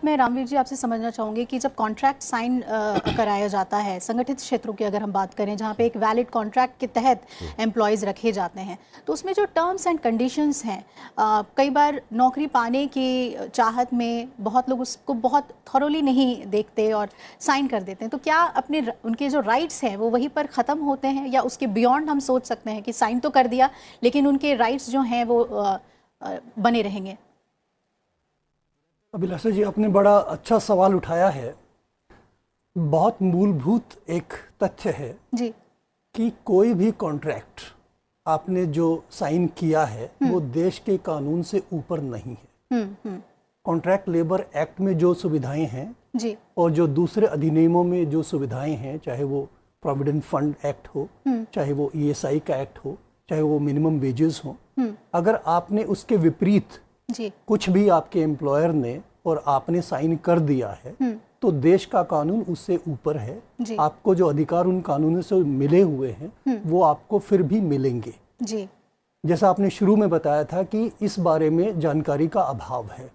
मैं रामवीर जी आपसे समझना चाहूँगी कि जब कॉन्ट्रैक्ट साइन कराया जाता है संगठित क्षेत्रों की अगर हम बात करें जहाँ पे एक वैलिड कॉन्ट्रैक्ट के तहत एम्प्लॉयज़ रखे जाते हैं तो उसमें जो टर्म्स एंड कंडीशंस हैं कई बार नौकरी पाने की चाहत में बहुत लोग उसको बहुत थॉरोली नहीं देखते और साइन कर देते हैं। तो क्या अपने उनके जो राइट्स हैं वो वहीं पर ख़त्म होते हैं या उसके बियॉन्ड हम सोच सकते हैं कि साइन तो कर दिया लेकिन उनके राइट्स जो हैं वो बने रहेंगे? अभिलाषा जी, आपने बड़ा अच्छा सवाल उठाया है। बहुत मूलभूत एक तथ्य है जी कि कोई भी कॉन्ट्रैक्ट आपने जो साइन किया है वो देश के कानून से ऊपर नहीं है। कॉन्ट्रैक्ट लेबर एक्ट में जो सुविधाएं हैं जी और जो दूसरे अधिनियमों में जो सुविधाएं हैं, चाहे वो प्रोविडेंट फंड एक्ट हो, चाहे वो ईएसआई का एक्ट हो, चाहे वो मिनिमम वेजेस हो, अगर आपने उसके विपरीत जी कुछ भी आपके एम्प्लॉयर ने और आपने साइन कर दिया है तो देश का कानून उससे ऊपर है। आपको जो अधिकार उन कानूनों से मिले हुए हैं वो आपको फिर भी मिलेंगे जी। जैसा आपने शुरू में बताया था कि इस बारे में जानकारी का अभाव है।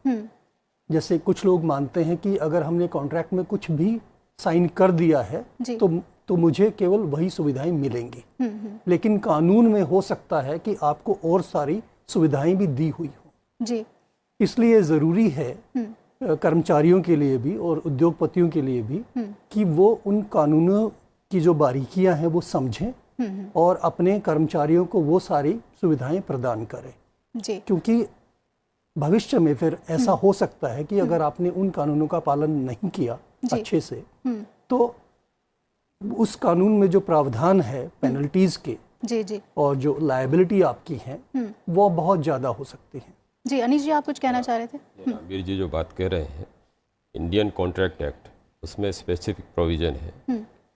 जैसे कुछ लोग मानते हैं कि अगर हमने कॉन्ट्रैक्ट में कुछ भी साइन कर दिया है तो मुझे केवल वही सुविधाएं मिलेंगी, लेकिन कानून में हो सकता है कि आपको और सारी सुविधाएं भी दी हुई हो जी। इसलिए ज़रूरी है कर्मचारियों के लिए भी और उद्योगपतियों के लिए भी कि वो उन कानूनों की जो बारीकियां हैं वो समझें और अपने कर्मचारियों को वो सारी सुविधाएं प्रदान करें जी। क्योंकि भविष्य में फिर ऐसा हो सकता है कि अगर आपने उन कानूनों का पालन नहीं किया अच्छे से तो उस कानून में जो प्रावधान है पेनल्टीज के जी और जो लायबिलिटी आपकी है वो बहुत ज़्यादा हो सकती है जी। अनीश जी, आप कुछ कहना चाह रहे थे? वीर जी जो बात कह रहे हैं, इंडियन कॉन्ट्रैक्ट एक्ट उसमें स्पेसिफिक प्रोविजन है,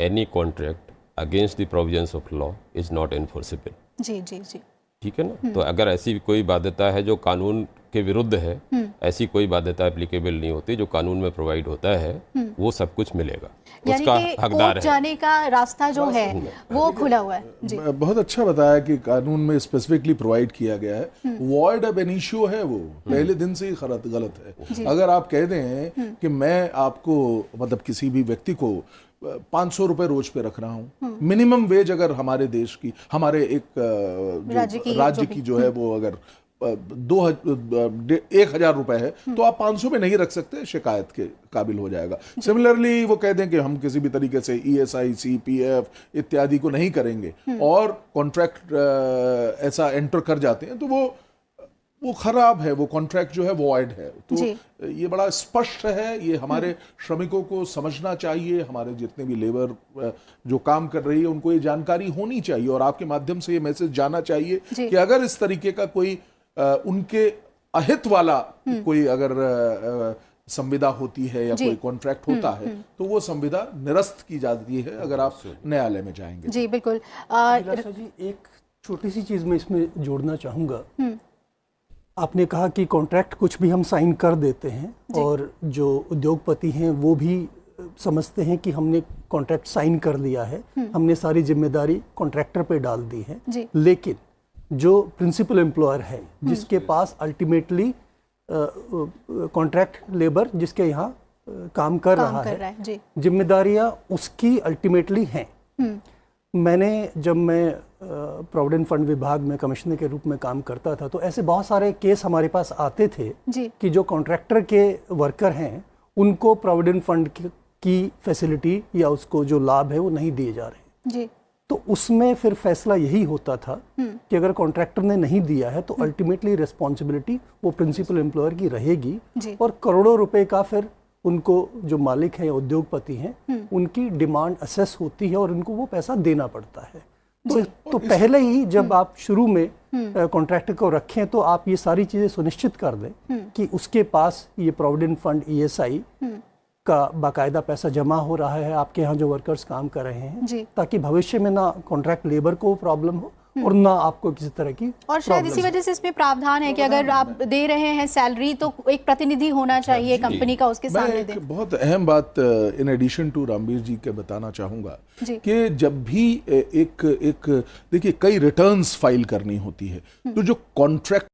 any contract against the provisions of law is not enforceable जी जी जी। ठीक है ना। तो अगर ऐसी कोई बाध्यता है जो कानून के विरुद्ध है, ऐसी कोई बाध्यता एप्लीकेबल नहीं होती। जो कानून में प्रोवाइड होता है वो सब कुछ मिलेगा, उसका हकदार है। जाने का रास्ता जो है वो खुला हुआ है जी। बहुत अच्छा बताया कि कानून में स्पेसिफिकली प्रोवाइड किया गया है। वॉइड अब एनिशियो है, वो पहले दिन से ही गलत है। अगर आप कह दें कि मैं आपको मतलब किसी भी व्यक्ति को 500 रुपए रोज पे रख रहा हूँ, मिनिमम वेज अगर हमारे देश की हमारे एक राज्य की जो है वो अगर 1,000 रुपए है तो आप 500 में नहीं रख सकते, शिकायत के काबिल हो जाएगा। सिमिलरली वो कह दें कि हम किसी भी तरीके से ईएसआई, सीपीएफ इत्यादि को नहीं करेंगे और कॉन्ट्रैक्ट ऐसा एंटर कर जाते हैं तो वो खराब है, वो कॉन्ट्रैक्ट जो है वॉइड है। तो ये बड़ा स्पष्ट है, ये हमारे श्रमिकों को समझना चाहिए, हमारे जितने भी लेबर जो काम कर रही है उनको ये जानकारी होनी चाहिए और आपके माध्यम से ये मैसेज जाना चाहिए कि अगर इस तरीके का कोई उनके अहित वाला कोई अगर संविदा होती है या कोई कॉन्ट्रैक्ट होता है तो वो संविदा निरस्त की जाती है अगर आप न्यायालय में जाएंगे जी। बिल्कुल जी, एक छोटी सी चीज मैं इसमें जोड़ना चाहूंगा। आपने कहा कि कॉन्ट्रैक्ट कुछ भी हम साइन कर देते हैं और जो उद्योगपति हैं वो भी समझते हैं कि हमने कॉन्ट्रैक्ट साइन कर लिया है, हमने सारी जिम्मेदारी कॉन्ट्रैक्टर पे डाल दी है। लेकिन जो प्रिंसिपल एम्प्लॉयर है जिसके पास अल्टीमेटली कॉन्ट्रैक्ट लेबर जिसके यहाँ काम कर रहा है, जिम्मेदारियां उसकी अल्टीमेटली हैं। जब मैं प्रोविडेंट फंड विभाग में कमिश्नर के रूप में काम करता था तो ऐसे बहुत सारे केस हमारे पास आते थे कि जो कॉन्ट्रैक्टर के वर्कर हैं उनको प्रोविडेंट फंड की फैसिलिटी या उसको जो लाभ है वो नहीं दिए जा रहे। तो उसमें फिर फैसला यही होता था कि अगर कॉन्ट्रैक्टर ने नहीं दिया है तो अल्टीमेटली रिस्पॉन्सिबिलिटी वो प्रिंसिपल एम्प्लॉयर की रहेगी और करोड़ों रुपए का फिर उनको जो मालिक है या उद्योगपति हैं उनकी डिमांड असेस होती है और उनको वो पैसा देना पड़ता है। तो पहले ही जब आप शुरू में कॉन्ट्रैक्टर को रखें तो आप ये सारी चीजें सुनिश्चित कर दें कि उसके पास ये प्रोविडेंट फंड, ईएसआई का बाकायदा पैसा जमा हो रहा है, आपके यहाँ जो वर्कर्स काम कर रहे हैं, ताकि भविष्य में ना कॉन्ट्रैक्ट लेबर को प्रॉब्लम हो और ना आपको किसी तरह की। और शायद इसी वजह से इसमें प्रावधान है कि अगर आप दे रहे हैं सैलरी तो एक प्रतिनिधि होना चाहिए कंपनी का उसके सामने दे। बहुत अहम बात इन एडिशन टू रामवीर जी के बताना चाहूंगा कि जब भी एक देखिए कई रिटर्न्स फाइल करनी होती है तो जो कॉन्ट्रैक्ट